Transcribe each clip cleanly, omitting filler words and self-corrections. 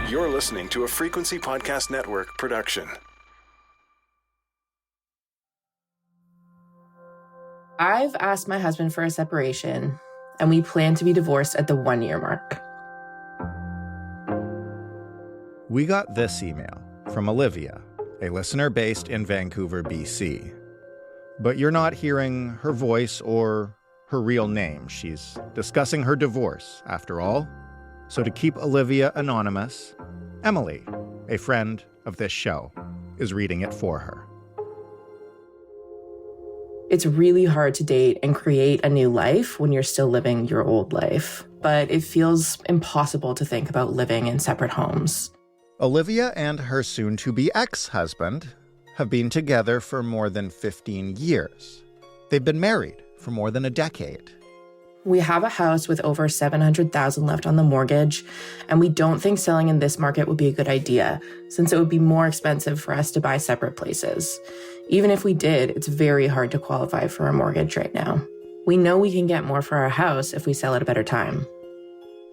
You're listening to a Frequency Podcast Network production. I've asked my husband for a separation, and we plan to be divorced at the 1-year mark. We got this email from Olivia, a listener based in Vancouver, BC. But you're not hearing her voice or her real name. She's discussing her divorce, after all. So to keep Olivia anonymous, Emily, a friend of this show, is reading it for her. It's really hard to date and create a new life when you're still living your old life, but it feels impossible to think about living in separate homes. Olivia and her soon-to-be ex-husband have been together for more than 15 years. They've been married for more than a decade. We have a house with over $700,000 left on the mortgage, and we don't think selling in this market would be a good idea, since it would be more expensive for us to buy separate places. Even if we did, it's very hard to qualify for a mortgage right now. We know we can get more for our house if we sell at a better time.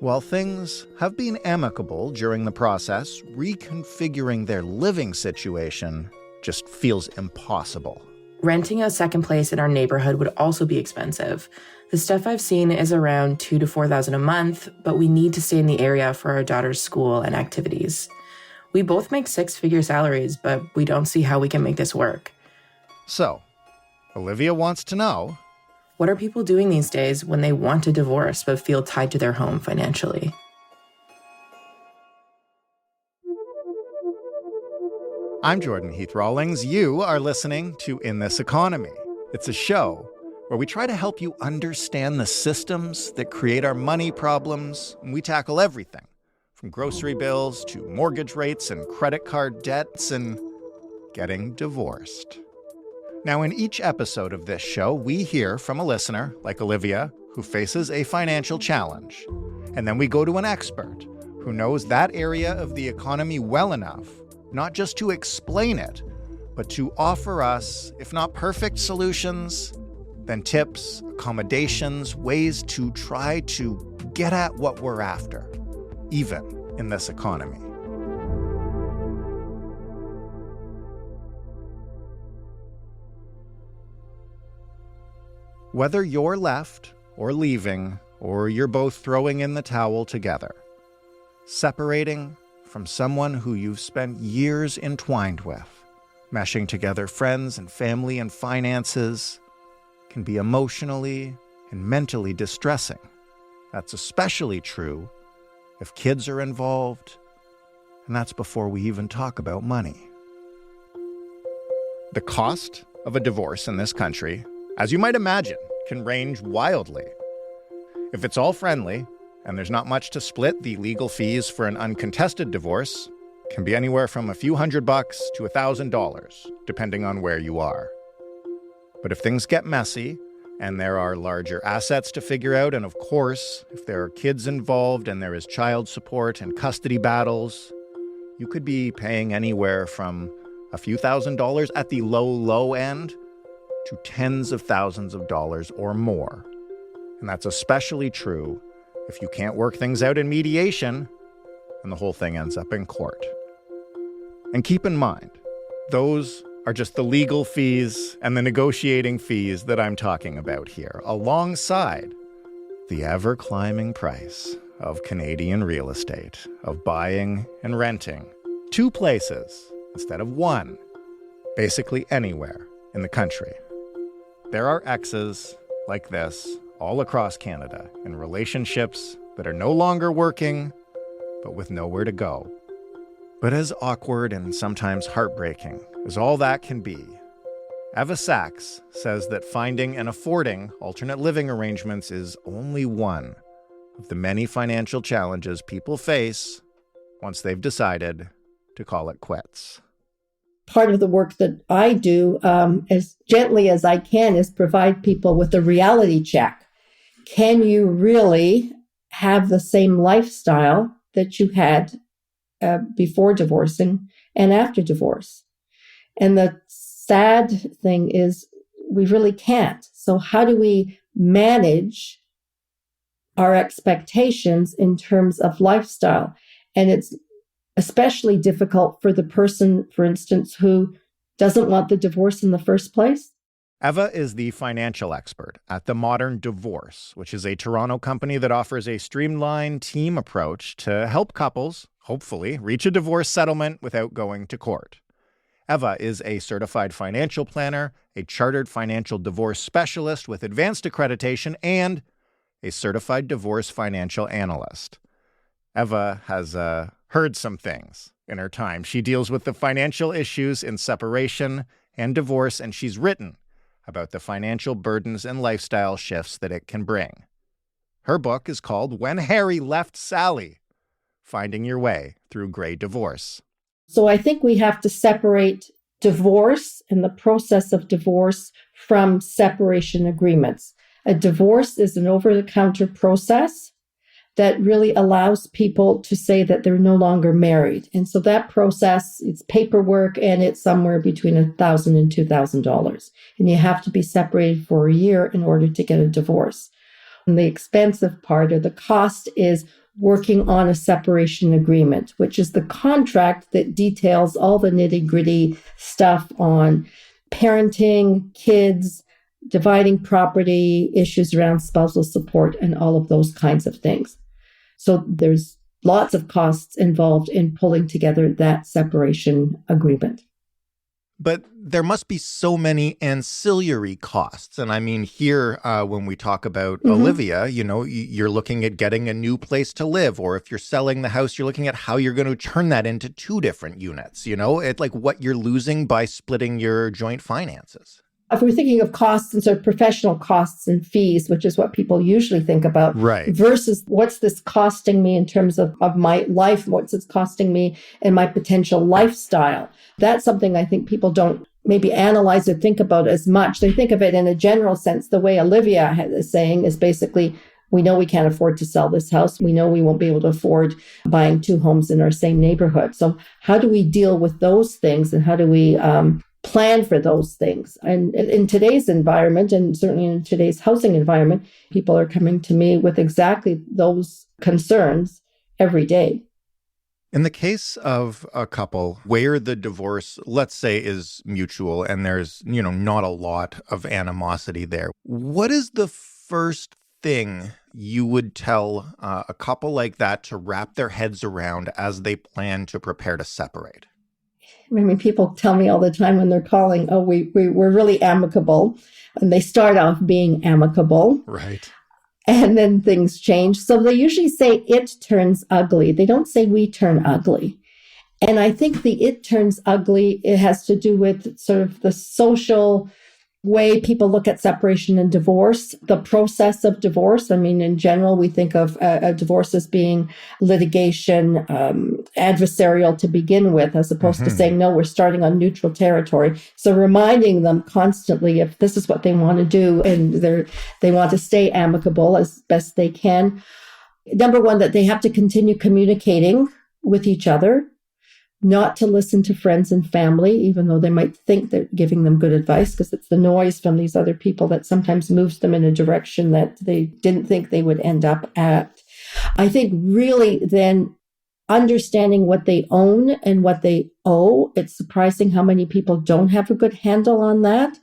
While things have been amicable during the process, reconfiguring their living situation just feels impossible. Renting a second place in our neighborhood would also be expensive. The stuff I've seen is around $2,000 to $4,000 a month, but we need to stay in the area for our daughter's school and activities. We both make 6-figure salaries, but we don't see how we can make this work. So, Olivia wants to know, what are people doing these days when they want a divorce but feel tied to their home financially? I'm Jordan Heath Rawlings. You are listening to In This Economy. It's a show where we try to help you understand the systems that create our money problems, and we tackle everything from grocery bills to mortgage rates and credit card debts and getting divorced. Now, in each episode of this show, we hear from a listener, like Olivia, who faces a financial challenge. And then we go to an expert who knows that area of the economy well enough, not just to explain it, but to offer us, if not perfect solutions, then tips, accommodations, ways to try to get at what we're after, even in this economy. Whether you're left or leaving, or you're both throwing in the towel together, separating from someone who you've spent years entwined with, meshing together friends and family and finances, can be emotionally and mentally distressing. That's especially true if kids are involved, and that's before we even talk about money. The cost of a divorce in this country, as you might imagine, can range wildly. If it's all friendly, and there's not much to split, the legal fees for an uncontested divorce can be anywhere from a few $100 to $1,000, depending on where you are. But if things get messy, and there are larger assets to figure out, and of course, if there are kids involved and there is child support and custody battles, you could be paying anywhere from a few $1,000s at the low end to tens of thousands of dollars or more. And that's especially true if you can't work things out in mediation and the whole thing ends up in court. And keep in mind, those are just the legal fees and the negotiating fees that I'm talking about here, alongside the ever-climbing price of Canadian real estate, of buying and renting 2 places instead of 1, basically anywhere in the country. There are exes like this all across Canada in relationships that are no longer working, but with nowhere to go. But as awkward and sometimes heartbreaking as all that can be, Eva Sachs says that finding and affording alternate living arrangements is only one of the many financial challenges people face once they've decided to call it quits. Part of the work that I do, as gently as I can, is provide people with a reality check. Can you really have the same lifestyle that you had before divorcing and after divorce? And the sad thing is we really can't. So how do we manage our expectations in terms of lifestyle? And it's especially difficult for the person, for instance, who doesn't want the divorce in the first place. Eva is the financial expert at The Modern Divorce, which is a Toronto company that offers a streamlined team approach to help couples, hopefully, reach a divorce settlement without going to court. Eva is a certified financial planner, a chartered financial divorce specialist with advanced accreditation, and a certified divorce financial analyst. Eva has heard some things in her time. She deals with the financial issues in separation and divorce, and she's written about the financial burdens and lifestyle shifts that it can bring. Her book is called When Harry Left Sally: Finding Your Way Through Grey Divorce. So I think we have to separate divorce and the process of divorce from separation agreements. A divorce is an over-the-counter process that really allows people to say that they're no longer married. And so that process, it's paperwork, and it's somewhere between $1,000 and $2,000. And you have to be separated for a year in order to get a divorce. And the expensive part, or the cost, is working on a separation agreement, which is the contract that details all the nitty-gritty stuff on parenting, kids, dividing property, issues around spousal support, and all of those kinds of things. So there's lots of costs involved in pulling together that separation agreement. But there must be so many ancillary costs. And I mean, here, when we talk about Olivia, you know, you're looking at getting a new place to live. Or if you're selling the house, you're looking at how you're going to turn that into two different units, you know, it's like what you're losing by splitting your joint finances. If we're thinking of costs and sort of professional costs and fees, which is what people usually think about, right, versus what's this costing me in terms of my life, what's this costing me in my potential lifestyle. That's something I think people don't maybe analyze or think about as much. They think of it in a general sense. The way Olivia is saying is basically, we know we can't afford to sell this house. We know we won't be able to afford buying two homes in our same neighborhood. So how do we deal with those things, and how do we plan for those things? And in today's environment, and certainly in today's housing environment, people are coming to me with exactly those concerns every day. In the case of a couple where the divorce, let's say, is mutual and there's, you know, not a lot of animosity there, what is the first thing you would tell a couple like that to wrap their heads around as they plan to prepare to separate? I mean, people tell me all the time when they're calling, oh, we're really amicable. And they start off being amicable. Right. And then things change. So they usually say it turns ugly. They don't say we turn ugly. And I think the it turns ugly, it has to do with sort of the social way people look at separation and divorce, the process of divorce. I mean, in general, we think of a divorce as being litigation, adversarial to begin with, as opposed to saying, no, we're starting on neutral territory. So reminding them constantly if this is what they want to do, and they want to stay amicable as best they can. Number one, that they have to continue communicating with each other, not to listen to friends and family, even though they might think they're giving them good advice, because it's the noise from these other people that sometimes moves them in a direction that they didn't think they would end up at. I think really then understanding what they own and what they owe. It's surprising how many people don't have a good handle on that.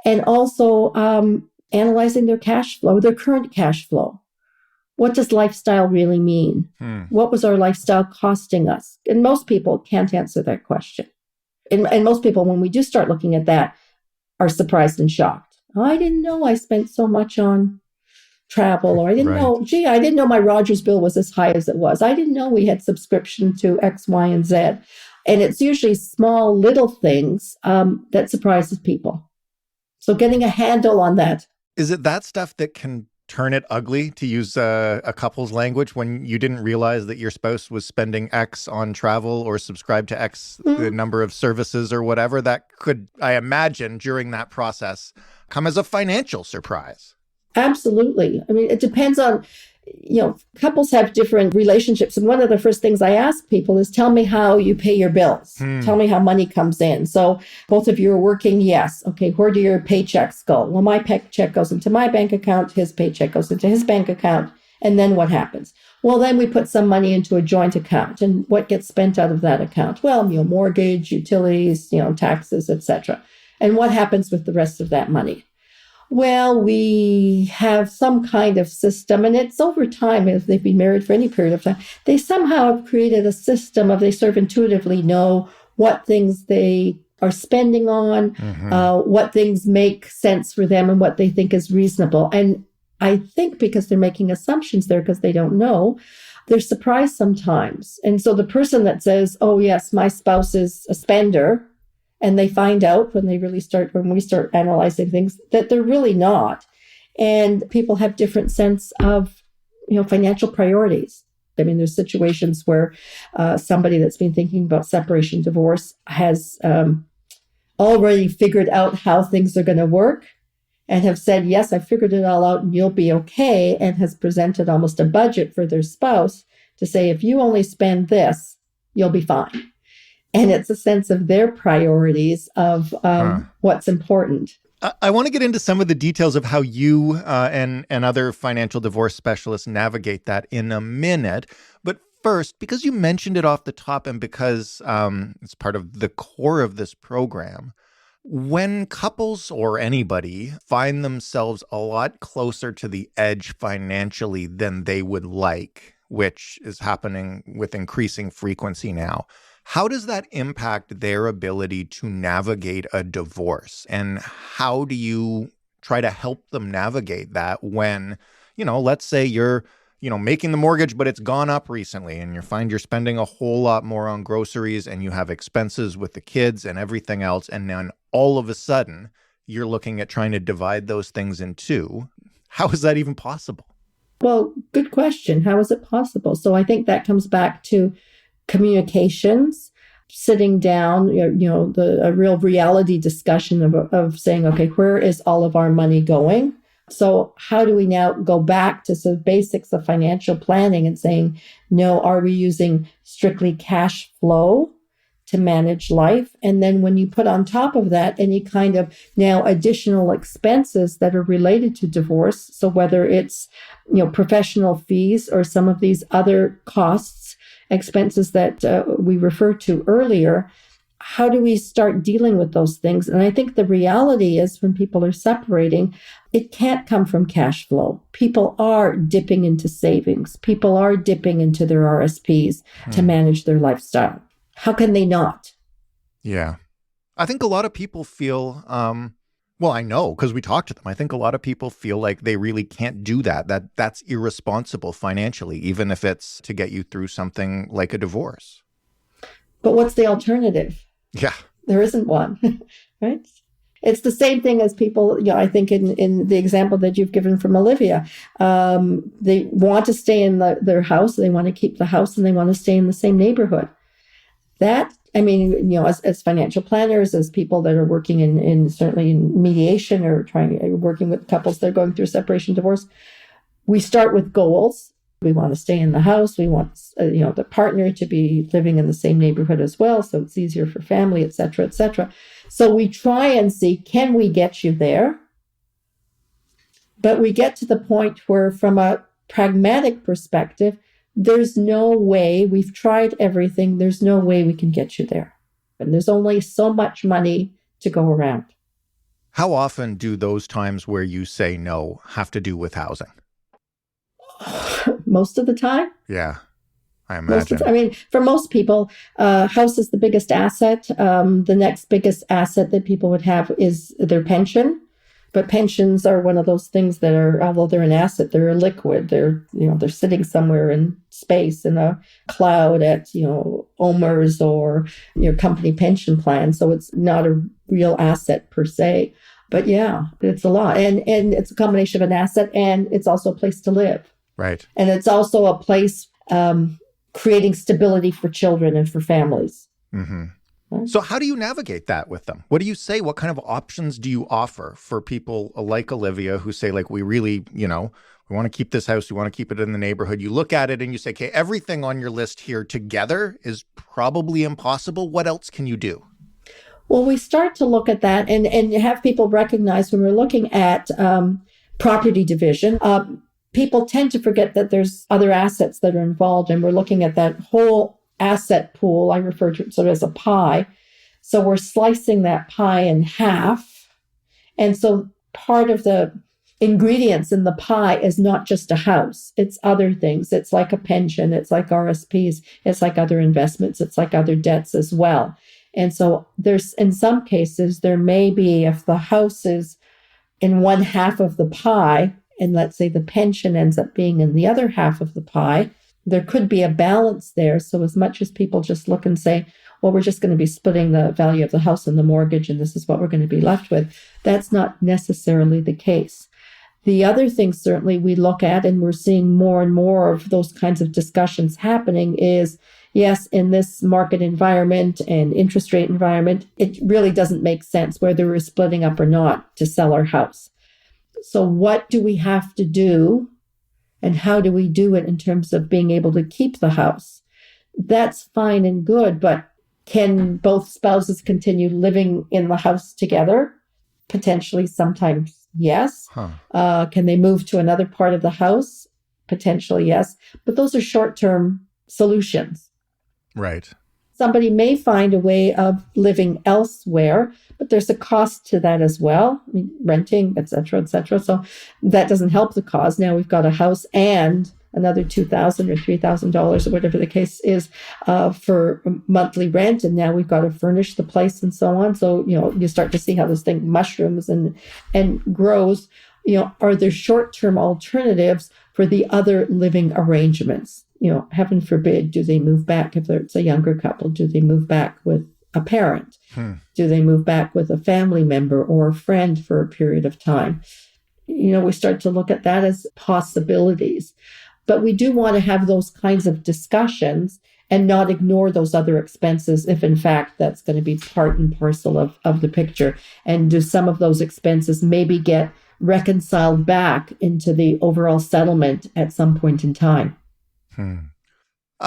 And also analyzing their cash flow, their current cash flow. What does lifestyle really mean? What was our lifestyle costing us? And most people can't answer that question. And most people, when we do start looking at that, are surprised and shocked. Oh, I didn't know I spent so much on travel, or I didn't know, I didn't know my Rogers bill was as high as it was. I didn't know we had subscription to X, Y, and Z. And it's usually small, little things that surprises people. So getting a handle on that. Is it that stuff that can turn it ugly, to use a couple's language, when you didn't realize that your spouse was spending X on travel or subscribed to X the number of services or whatever? That could, I imagine, during that process, come as a financial surprise. Absolutely. I mean, it depends on, couples have different relationships. And one of the first things I ask people is, tell me how you pay your bills. Tell me how money comes in. So both of you are working. Yes. Okay. Where do your paychecks go? Well, my paycheck goes into my bank account. His paycheck goes into his bank account. And then what happens? Well, then we put some money into a joint account. And what gets spent out of that account? Well, mortgage, utilities, taxes, etc. And what happens with the rest of that money? Well, we have some kind of system, and it's over time, if they've been married for any period of time, they somehow have created a system of they sort of intuitively know what things they are spending on, what things make sense for them and what they think is reasonable. And I think because they're making assumptions there because they don't know, they're surprised sometimes. And so the person that says, oh, yes, my spouse is a spender, and they find out when we start analyzing things that they're really not. And people have different sense of, financial priorities. I mean, there's situations where somebody that's been thinking about separation, divorce has already figured out how things are going to work and have said, yes, I figured it all out and you'll be okay, and has presented almost a budget for their spouse to say, if you only spend this, you'll be fine. And it's a sense of their priorities of what's important. I want to get into some of the details of how you and other financial divorce specialists navigate that in a minute. But first, because you mentioned it off the top and because it's part of the core of this program, when couples or anybody find themselves a lot closer to the edge financially than they would like, which is happening with increasing frequency now, how does that impact their ability to navigate a divorce? And how do you try to help them navigate that when, let's say you're, making the mortgage, but it's gone up recently and you find you're spending a whole lot more on groceries and you have expenses with the kids and everything else. And then all of a sudden you're looking at trying to divide those things in two. How is that even possible? Well, good question. How is it possible? So I think that comes back to communications, sitting down, a real reality discussion of saying, okay, where is all of our money going? So how do we now go back to some basics of financial planning and saying, no, are we using strictly cash flow to manage life? And then when you put on top of that any kind of now additional expenses that are related to divorce, so whether it's, professional fees or some of these other costs, expenses that we referred to earlier, how do we start dealing with those things? And I think the reality is when people are separating, it can't come from cash flow. People are dipping into savings. People are dipping into their RSPs to manage their lifestyle. How can they not? Yeah. I think a lot of people feel, I know because we talked to them. I think a lot of people feel like they really can't do that. That's irresponsible financially, even if it's to get you through something like a divorce. But what's the alternative? Yeah. There isn't one, right? It's the same thing as people, I think in the example that you've given from Olivia, they want to stay in their house, they want to keep the house, and they want to stay in the same neighborhood. That, as financial planners, as people that are working in certainly in mediation or working with couples that are going through separation, divorce, we start with goals. We want to stay in the house. We want, the partner to be living in the same neighborhood as well, so it's easier for family, et cetera, et cetera. So we try and see, can we get you there? But we get to the point where, from a pragmatic perspective, there's no way, we've tried everything, there's no way we can get you there. And there's only so much money to go around. How often do those times where you say no have to do with housing? Most of the time. Yeah, I imagine. For most people, house is the biggest asset. The next biggest asset that people would have is their pension. But pensions are one of those things that are, although they're an asset, they're a liquid. They're sitting somewhere in space in a cloud at, OMERS or your company pension plan. So it's not a real asset per se. But yeah, it's a lot. And it's a combination of an asset, and it's also a place to live. Right. And it's also a place creating stability for children and for families. Mm-hmm. So how do you navigate that with them? What do you say? What kind of options do you offer for people like Olivia who say, like, we really, we want to keep this house, we want to keep it in the neighborhood. You look at it and you say, okay, everything on your list here together is probably impossible. What else can you do? Well, we start to look at that and have people recognize when we're looking at property division, people tend to forget that there's other assets that are involved, and we're looking at that whole asset pool. I refer to it sort of as a pie. So we're slicing that pie in half. And so part of the ingredients in the pie is not just a house, it's other things. It's like a pension, it's like RSPs, it's like other investments, it's like other debts as well. And so there's, in some cases, there may be, if the house is in one half of the pie, and let's say the pension ends up being in the other half of the pie, there could be a balance there. So as much as people just look and say, well, we're just going to be splitting the value of the house and the mortgage, and this is what we're going to be left with, that's not necessarily the case. The other thing certainly we look at, and we're seeing more and more of those kinds of discussions happening, is yes, in this market environment and interest rate environment, it really doesn't make sense whether we're splitting up or not to sell our house. So what do we have to do, and how do we do it in terms of being able to keep the house? That's fine and good, but can both spouses continue living in the house together? Potentially, sometimes yes. Can they move to another part of the house? Potentially, yes. But those are short-term solutions. Right. Somebody may find a way of living elsewhere, but there's a cost to that as well. I mean, renting, et cetera, et cetera. So that doesn't help the cause. Now we've got a house and another $2,000 or $3,000 or whatever the case is for monthly rent. And now we've got to furnish the place and so on. So, you start to see how this thing mushrooms and grows. Are there short-term alternatives for the other living arrangements? Heaven forbid, do they move back if it's a younger couple? Do they move back with a parent? Do they move back with a family member or a friend for a period of time? We start to look at that as possibilities. But we do want to have those kinds of discussions and not ignore those other expenses if, in fact, that's going to be part and parcel of the picture. And do some of those expenses maybe get reconciled back into the overall settlement at some point in time?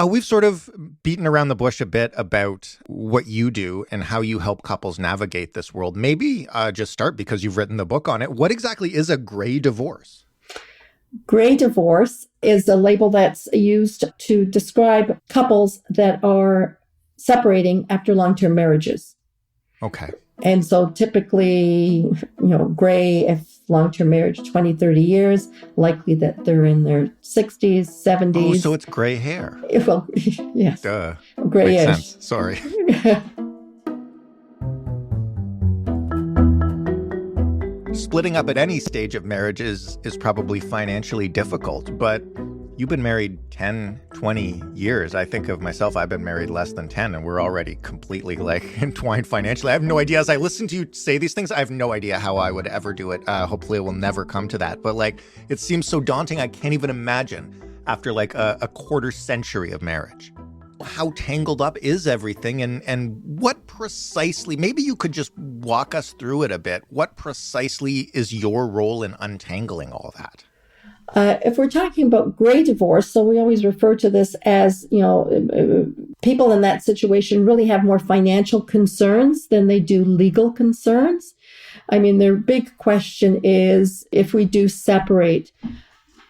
We've sort of beaten around the bush a bit about what you do and how you help couples navigate this world. Maybe just start, because you've written the book on it. What exactly is a gray divorce? Gray divorce is a label that's used to describe couples that are separating after long-term marriages. Okay. And so typically, gray, if long-term marriage, 20, 30 years, likely that they're in their 60s, 70s. Oh, so it's gray hair. Well, yes. Duh. Grayish. Makes sense. Sorry. Splitting up at any stage of marriage is probably financially difficult, but you've been married 10, 20 years. I think of myself, I've been married less than 10, and we're already completely entwined financially. I have no idea. As I listen to you say these things, I have no idea how I would ever do it. Hopefully it will never come to that. But it seems so daunting. I can't even imagine after a quarter century of marriage. How tangled up is everything, and what precisely, maybe you could just walk us through it a bit. What precisely is your role in untangling all that? If we're talking about gray divorce, so we always refer to this as, people in that situation really have more financial concerns than they do legal concerns. I mean, their big question is, if we do separate,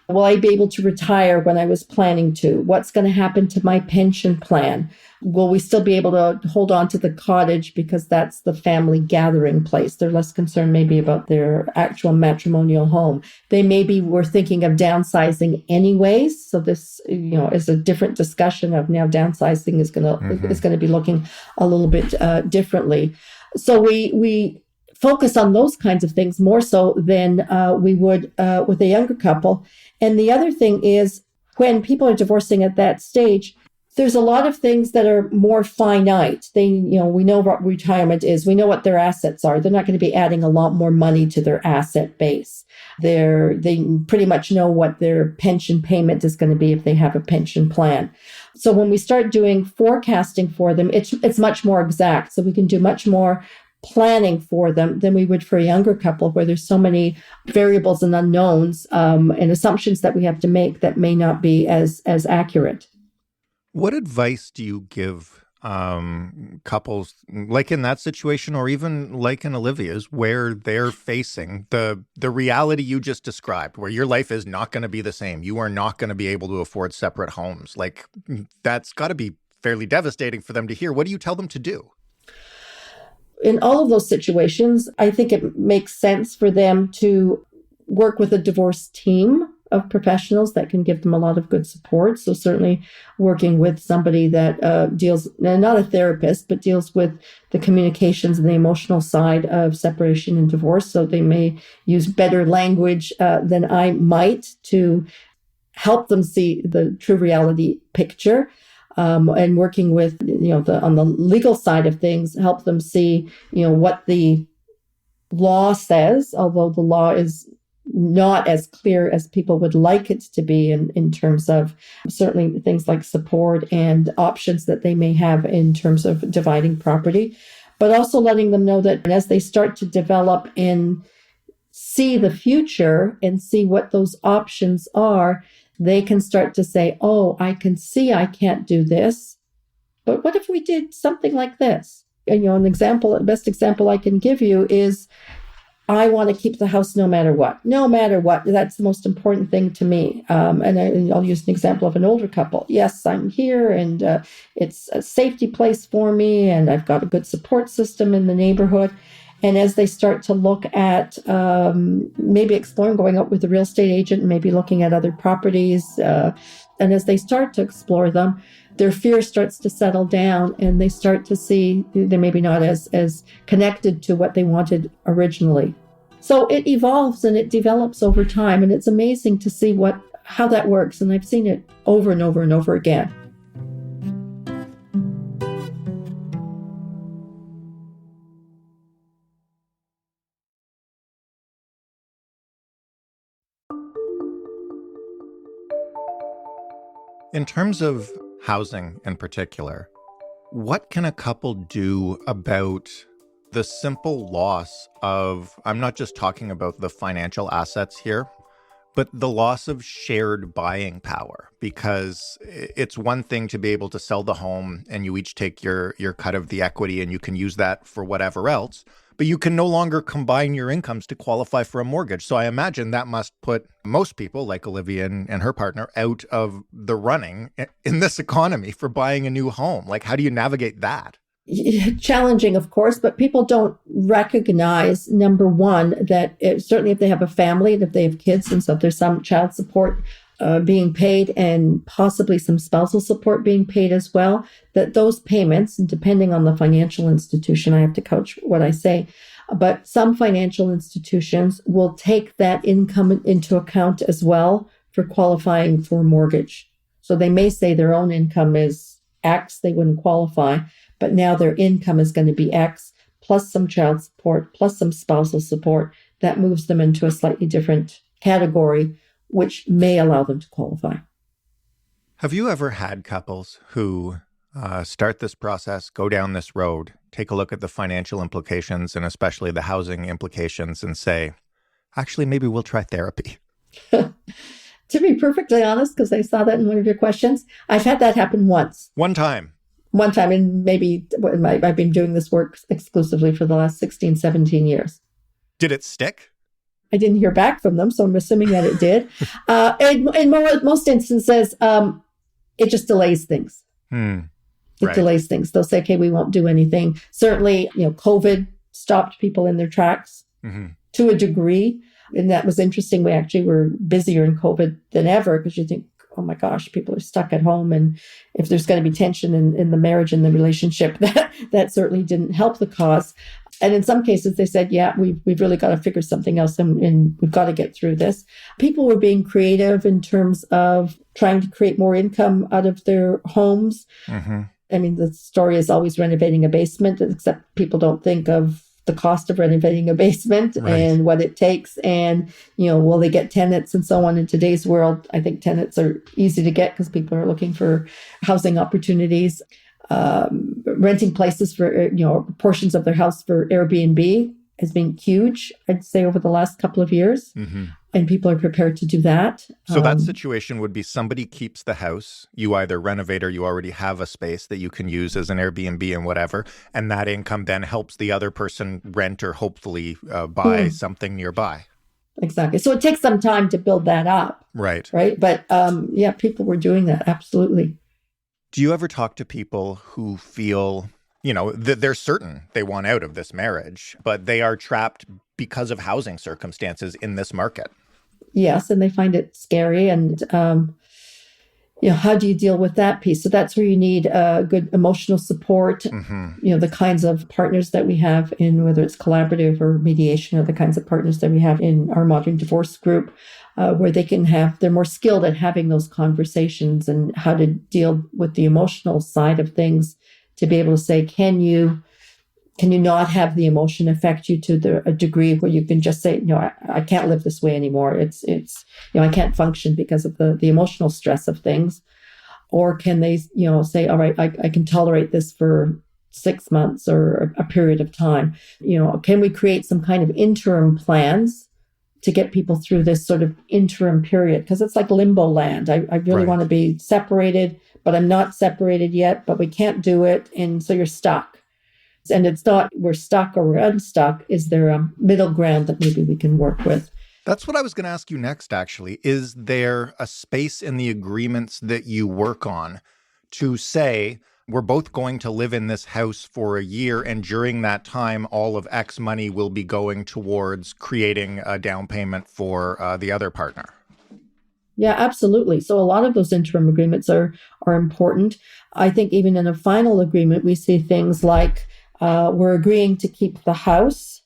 will I be able to retire when I was planning to? What's going to happen to my pension plan? Will we still be able to hold on to the cottage because that's the family gathering place? They're less concerned maybe about their actual matrimonial home. They maybe were thinking of downsizing anyways. So this, is a different discussion of now downsizing is going to be looking a little bit differently. So we focus on those kinds of things more so than we would with a younger couple. And the other thing is, when people are divorcing at that stage, there's a lot of things that are more finite. We know what retirement is. We know what their assets are. They're not going to be adding a lot more money to their asset base. They pretty much know what their pension payment is going to be if they have a pension plan. So when we start doing forecasting for them, it's much more exact. So we can do much more planning for them than we would for a younger couple, where there's so many variables and unknowns and assumptions that we have to make that may not be as accurate. What advice do you give couples like in that situation, or even like in Olivia's, where they're facing the reality you just described, where your life is not going to be the same. You are not going to be able to afford separate homes. Like, that's got to be fairly devastating for them to hear. What do you tell them to do? In all of those situations, I think it makes sense for them to work with a divorce team of professionals that can give them a lot of good support. So certainly working with somebody that deals, not a therapist, but deals with the communications and the emotional side of separation and divorce. So they may use better language than I might to help them see the true reality picture. And working with, on the legal side of things, help them see, what the law says, although the law is not as clear as people would like it to be in terms of certainly things like support and options that they may have in terms of dividing property, but also letting them know that as they start to develop and see the future and see what those options are, they can start to say, oh, I can see I can't do this, but what if we did something like this? And, the best example I can give you is, I want to keep the house no matter what. No matter what. That's the most important thing to me. And I'll use an example of an older couple. Yes, I'm here and it's a safety place for me and I've got a good support system in the neighborhood. And as they start to look at maybe exploring going out with a real estate agent and maybe looking at other properties, and as they start to explore them, their fear starts to settle down and they start to see they're maybe not as connected to what they wanted originally. So it evolves and it develops over time, and it's amazing to see how that works. And I've seen it over and over and over again. In terms of housing in particular, what can a couple do about the simple loss of, I'm not just talking about the financial assets here, but the loss of shared buying power? Because it's one thing to be able to sell the home and you each take your cut of the equity and you can use that for whatever else, but you can no longer combine your incomes to qualify for a mortgage. So I imagine that must put most people, like Olivia and her partner, out of the running in this economy for buying a new home. Like, how do you navigate that? Challenging, of course, but people don't recognize, number one, that certainly if they have a family and if they have kids, and so if there's some child support being paid and possibly some spousal support being paid as well, that those payments, and depending on the financial institution, I have to couch what I say, but some financial institutions will take that income into account as well for qualifying for a mortgage. So they may say their own income is X, they wouldn't qualify, but now their income is going to be X, plus some child support, plus some spousal support. That moves them into a slightly different category, which may allow them to qualify. Have you ever had couples who start this process, go down this road, take a look at the financial implications and especially the housing implications and say, actually, maybe we'll try therapy? To be perfectly honest, because I saw that in one of your questions, I've had that happen once. One time, and maybe I've been doing this work exclusively for the last 16, 17 years. Did it stick? I didn't hear back from them, so I'm assuming that it did. In most instances, it just delays things. It delays things. They'll say, okay, we won't do anything. Certainly, COVID stopped people in their tracks to a degree. And that was interesting. We actually were busier in COVID than ever because you think, oh my gosh, people are stuck at home. And if there's going to be tension in the marriage and the relationship, that certainly didn't help the cause. And in some cases, they said, yeah, we've really got to figure something else and we've got to get through this. People were being creative in terms of trying to create more income out of their homes. I mean, the story is always renovating a basement, except people don't think of the cost of renovating a basement and what it takes. And, will they get tenants and so on. In today's world, I think tenants are easy to get because people are looking for housing opportunities. Renting places for, portions of their house for Airbnb has been huge, I'd say, over the last couple of years. Mm-hmm. And people are prepared to do that. So that situation would be somebody keeps the house, you either renovate or you already have a space that you can use as an Airbnb and whatever, and that income then helps the other person rent or hopefully buy something nearby. Exactly. So it takes some time to build that up. Right. Right. But yeah, people were doing that. Absolutely. Do you ever talk to people who feel, that they're certain they want out of this marriage, but they are trapped because of housing circumstances in this market? Yes. And they find it scary. And, how do you deal with that piece? So that's where you need good emotional support, the kinds of partners that we have in, whether it's collaborative or mediation, or the kinds of partners that we have in our modern divorce group, where they're more skilled at having those conversations and how to deal with the emotional side of things, to be able to say, can you not have the emotion affect you to a degree where you can just say, I can't live this way anymore. It's I can't function because of the emotional stress of things. Or can they, say, all right, I can tolerate this for 6 months or a period of time. Can we create some kind of interim plans to get people through this sort of interim period? Because it's like limbo land. I really want to be separated, but I'm not separated yet, but we can't do it. And so you're stuck. And it's not we're stuck or we're unstuck. Is there a middle ground that maybe we can work with? That's what I was going to ask you next, actually. Is there a space in the agreements that you work on to say, we're both going to live in this house for a year, and during that time, all of X money will be going towards creating a down payment for the other partner? Yeah, absolutely. So a lot of those interim agreements are important. I think even in a final agreement, we see things like, we're agreeing to keep the house.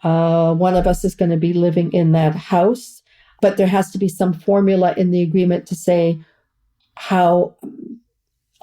One of us is going to be living in that house, but there has to be some formula in the agreement to say how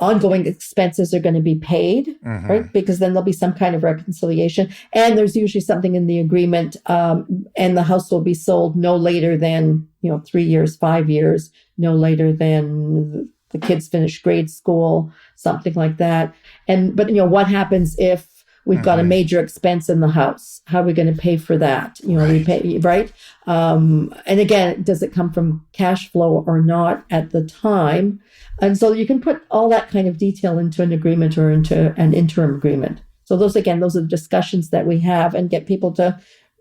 ongoing expenses are going to be paid, right? Because then there'll be some kind of reconciliation. And there's usually something in the agreement, and the house will be sold no later than, 3 years, 5 years, no later than the kids finish grade school, something like that. But what happens if we've got a major expense in the house? How are we going to pay for that? We pay, right? And again, does it come from cash flow or not at the time? And so you can put all that kind of detail into an agreement or into an interim agreement. So those are the discussions that we have, and get people to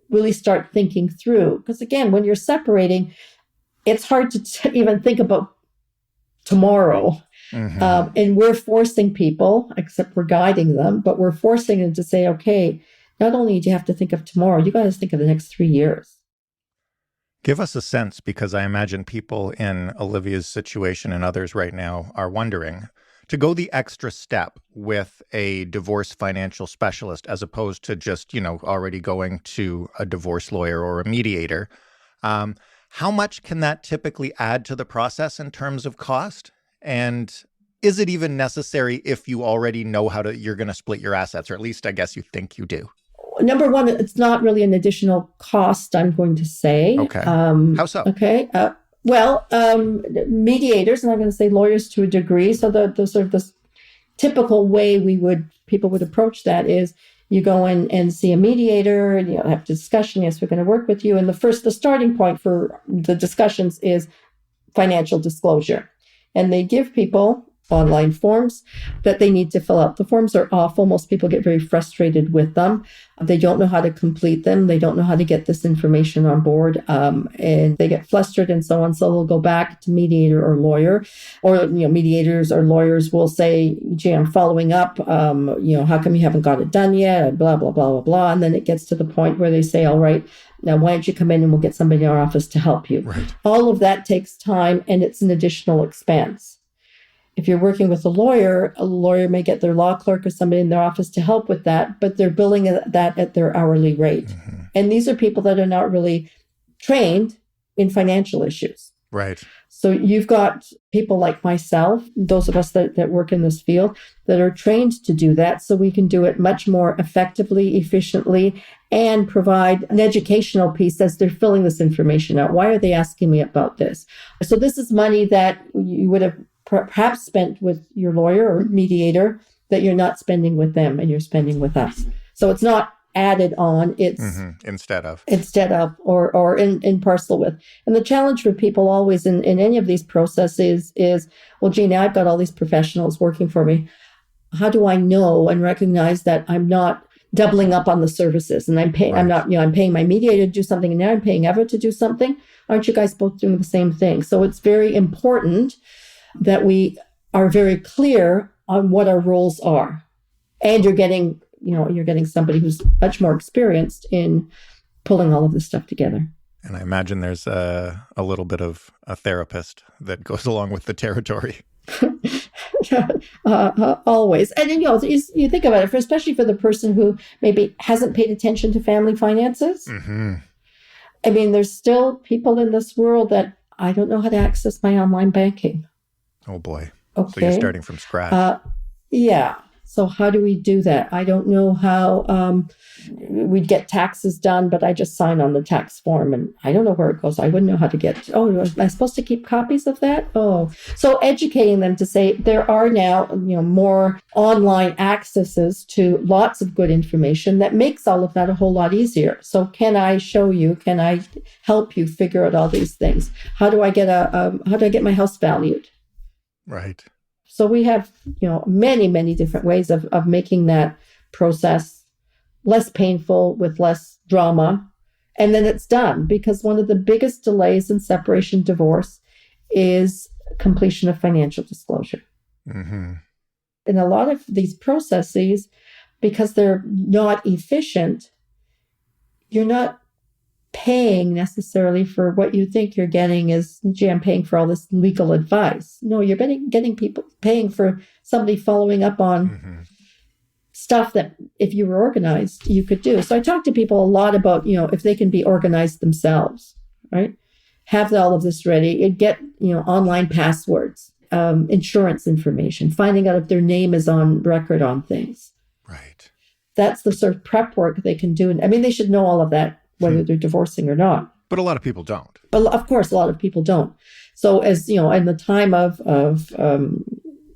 really start thinking through. Because again, when you're separating, it's hard to even think about tomorrow. And we're forcing people, except we're guiding them, but we're forcing them to say, okay, not only do you have to think of tomorrow, you got to think of the next 3 years. Give us a sense, because I imagine people in Olivia's situation and others right now are wondering, to go the extra step with a divorce financial specialist as opposed to just, already going to a divorce lawyer or a mediator. How much can that typically add to the process in terms of cost? And is it even necessary if you already know you're going to split your assets, or at least I guess you think you do? Number one, it's not really an additional cost, I'm going to say. Okay. How so? Okay. Mediators, and I'm going to say lawyers to a degree. So the sort of the typical way people would approach that is you go in and see a mediator, and have a discussion. Yes, we're going to work with you. And the starting point for the discussions is financial disclosure. And they give people online forms that they need to fill out. The forms are awful. Most people get very frustrated with them. They don't know how to complete them. They don't know how to get this information on board. And they get flustered and so on. So they'll go back to mediator or lawyer, or, mediators or lawyers will say, gee, I'm following up. How come you haven't got it done yet? Blah, blah, blah, blah, blah. And then it gets to the point where they say, all right, now why don't you come in and we'll get somebody in our office to help you. Right. All of that takes time, and it's an additional expense. If you're working with a lawyer may get their law clerk or somebody in their office to help with that, but they're billing that at their hourly rate. And these are people that are not really trained in financial issues. Right. So you've got people like myself, those of us that work in this field, that are trained to do that, so we can do it much more effectively, efficiently, and provide an educational piece as they're filling this information out. Why are they asking me about this? So this is money that you would have perhaps spent with your lawyer or mediator that you're not spending with them, and you're spending with us. So it's not added on. It's instead of or in parcel with. And the challenge for people always in any of these processes is, well, gee, now I've got all these professionals working for me. How do I know and recognize that I'm not doubling up on the services and I'm paying, right. I'm paying my mediator to do something and now I'm paying Eva to do something. Aren't you guys both doing the same thing? So it's very important that we are very clear on what our roles are. And you're getting somebody who's much more experienced in pulling all of this stuff together. And I imagine there's a little bit of a therapist that goes along with the territory. Always. And then, you think about it, especially for the person who maybe hasn't paid attention to family finances. Mm-hmm. I mean, there's still people in this world that I don't know how to access my online banking. Oh, boy. Okay. So you're starting from scratch. Yeah. So how do we do that? I don't know how we'd get taxes done, but I just sign on the tax form and I don't know where it goes. I wouldn't know how to get, am I supposed to keep copies of that? Oh, so educating them to say there are now, more online accesses to lots of good information that makes all of that a whole lot easier. So can I show you, can I help you figure out all these things? How do I get my house valued? Right. So we have, many, many different ways of making that process less painful with less drama. And then it's done, because one of the biggest delays in separation divorce is completion of financial disclosure. Mm-hmm. In a lot of these processes, because they're not efficient, you're not paying necessarily for what you think you're getting is, gee, I'm paying for all this legal advice. No, you're getting people paying for somebody following up on stuff that if you were organized, you could do. So I talk to people a lot about, if they can be organized themselves, right? Have all of this ready and get, online passwords, insurance information, finding out if their name is on record on things. Right. That's the sort of prep work they can do. And I mean, they should know all of that, whether they're divorcing or not. But a lot of people don't. But of course, a lot of people don't. So as, in the time of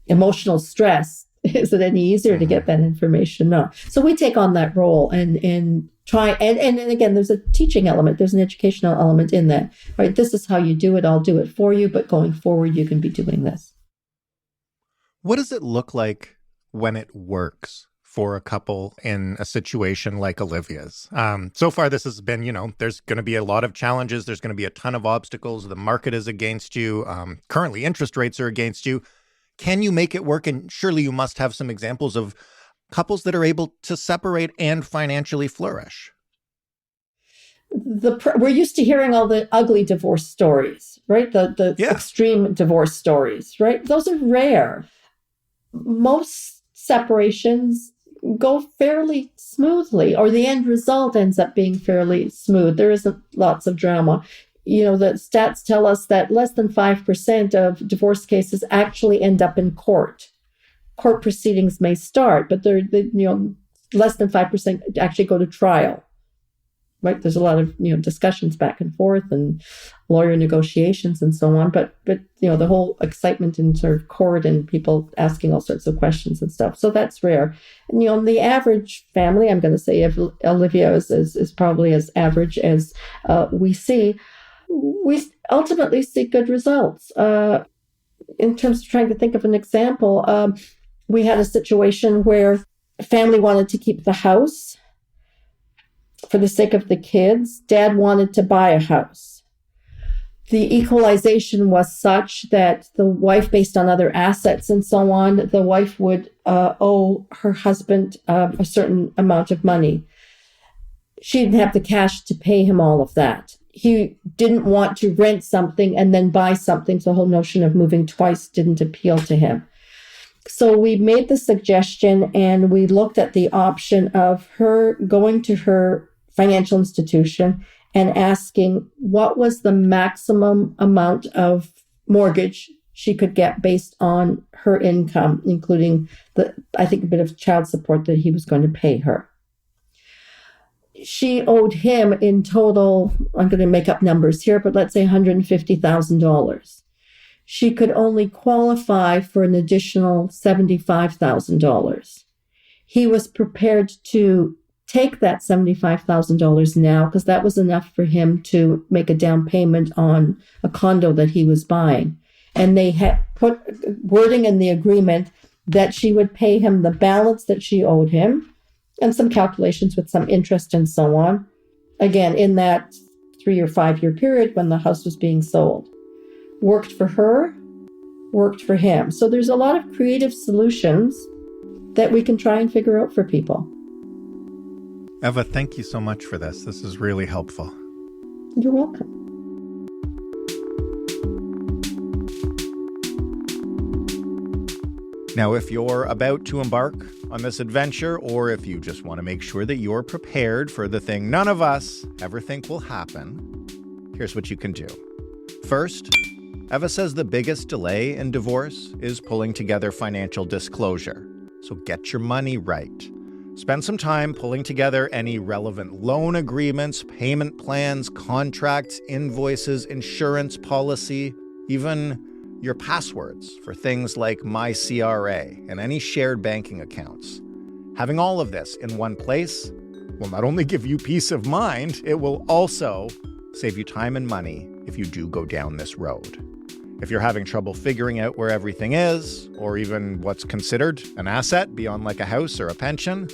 emotional stress, is it any easier to get that information? No. So we take on that role and try. And again, there's a teaching element. There's an educational element in that, right? This is how you do it. I'll do it for you. But going forward, you can be doing this. What does it look like when it works for a couple in a situation like Olivia's? So far, this has been, there's going to be a lot of challenges. There's going to be a ton of obstacles. The market is against you. Currently, interest rates are against you. Can you make it work? And surely you must have some examples of couples that are able to separate and financially flourish. We're used to hearing all the ugly divorce stories, right? The extreme divorce stories, right? Those are rare. Most separations go fairly smoothly, or the end result ends up being fairly smooth. There isn't lots of drama. The stats tell us that less than 5% of divorce cases actually end up in court. Court proceedings may start, but less than 5% actually go to trial. Right? There's a lot of discussions back and forth and lawyer negotiations and so on. But the whole excitement in sort of court and people asking all sorts of questions and stuff. So that's rare. And the average family, I'm going to say, if Olivia is probably as average as we see. We ultimately see good results. In terms of trying to think of an example, we had a situation where a family wanted to keep the house for the sake of the kids. Dad wanted to buy a house. The equalization was such that the wife, based on other assets and so on, the wife would owe her husband a certain amount of money. She didn't have the cash to pay him all of that. He didn't want to rent something and then buy something. So the whole notion of moving twice didn't appeal to him. So we made the suggestion and we looked at the option of her going to her financial institution and asking what was the maximum amount of mortgage she could get based on her income, including a bit of child support that he was going to pay her. She owed him in total, I'm going to make up numbers here, but let's say $150,000. She could only qualify for an additional $75,000. He was prepared to take that $75,000 now, because that was enough for him to make a down payment on a condo that he was buying. And they had put wording in the agreement that she would pay him the balance that she owed him and some calculations with some interest and so on. Again, in that 3 or 5 year period when the house was being sold. Worked for her, worked for him. So there's a lot of creative solutions that we can try and figure out for people. Eva, thank you so much for this. This is really helpful. You're welcome. Now, if you're about to embark on this adventure, or if you just want to make sure that you're prepared for the thing none of us ever think will happen, here's what you can do. First, Eva says the biggest delay in divorce is pulling together financial disclosure. So get your money right. Spend some time pulling together any relevant loan agreements, payment plans, contracts, invoices, insurance policy, even your passwords for things like My CRA and any shared banking accounts. Having all of this in one place will not only give you peace of mind, it will also save you time and money if you do go down this road. If you're having trouble figuring out where everything is, or even what's considered an asset beyond like a house or a pension,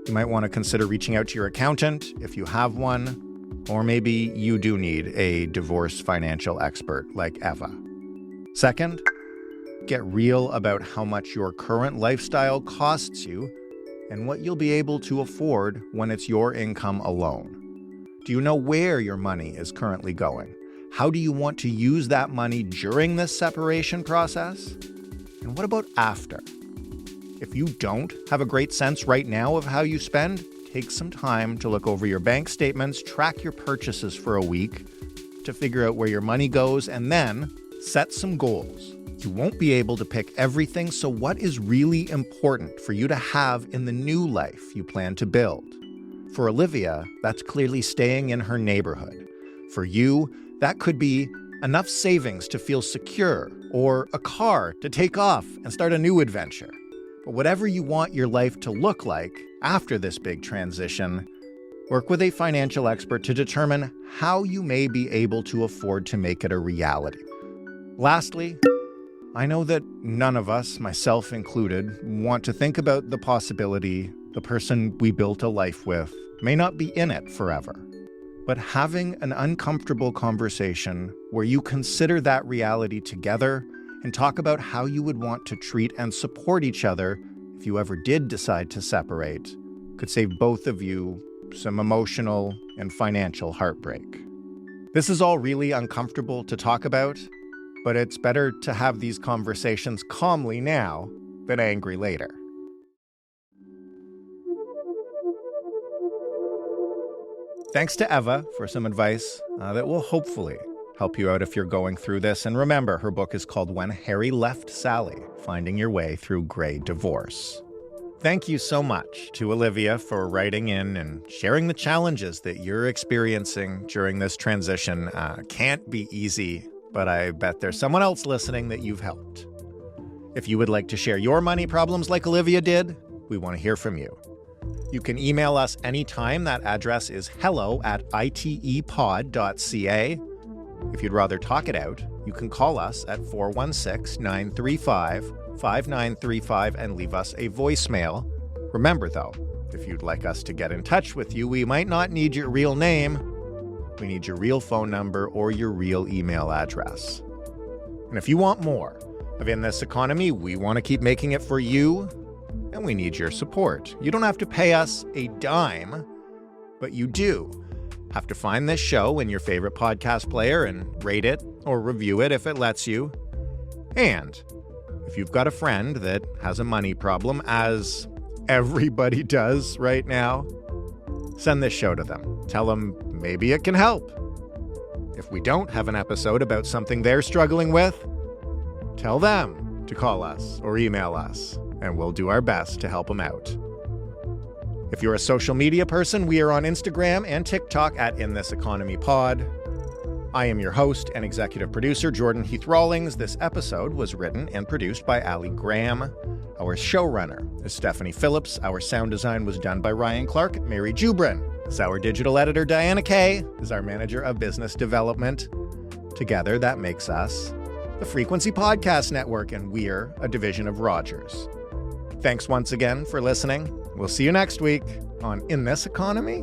you might want to consider reaching out to your accountant if you have one, or maybe you do need a divorce financial expert like Eva. Second, get real about how much your current lifestyle costs you and what you'll be able to afford when it's your income alone. Do you know where your money is currently going? How do you want to use that money during this separation process? And what about after? If you don't have a great sense right now of how you spend, take some time to look over your bank statements, track your purchases for a week to figure out where your money goes, and then set some goals. You won't be able to pick everything, so what is really important for you to have in the new life you plan to build? For Olivia, that's clearly staying in her neighborhood. For you, that could be enough savings to feel secure, or a car to take off and start a new adventure. But whatever you want your life to look like after this big transition, work with a financial expert to determine how you may be able to afford to make it a reality. Lastly, I know that none of us, myself included, want to think about the possibility the person we built a life with may not be in it forever. But having an uncomfortable conversation where you consider that reality together and talk about how you would want to treat and support each other if you ever did decide to separate could save both of you some emotional and financial heartbreak. This is all really uncomfortable to talk about, but it's better to have these conversations calmly now than angry later. Thanks to Eva for some advice that will hopefully help you out if you're going through this. And remember, her book is called When Harry Left Sally, Finding Your Way Through Grey Divorce. Thank you so much to Olivia for writing in and sharing the challenges that you're experiencing during this transition. Can't be easy, but I bet there's someone else listening that you've helped. If you would like to share your money problems like Olivia did, we want to hear from you. You can email us anytime. That address is hello@itepod.ca. If you'd rather talk it out, you can call us at 416-935-5935 and leave us a voicemail. Remember, though, if you'd like us to get in touch with you, we might not need your real name. We need your real phone number or your real email address. And if you want more of In This Economy, we want to keep making it for you, and we need your support. You don't have to pay us a dime, but you do have to find this show in your favorite podcast player and rate it or review it if it lets you. And if you've got a friend that has a money problem, as everybody does right now, send this show to them. Tell them maybe it can help. If we don't have an episode about something they're struggling with, tell them to call us or email us, and we'll do our best to help them out. If you're a social media person, we are on Instagram and TikTok at In This Economy Pod. I am your host and executive producer, Jordan Heath Rawlings. This episode was written and produced by Ali Graham. Our showrunner is Stephanie Phillips. Our sound design was done by Ryan Clark. Mary Jubrin is our digital editor. Diana Kay is our manager of business development. Together, that makes us the Frequency Podcast Network, and we're a division of Rogers. Thanks once again for listening. We'll see you next week on In This Economy.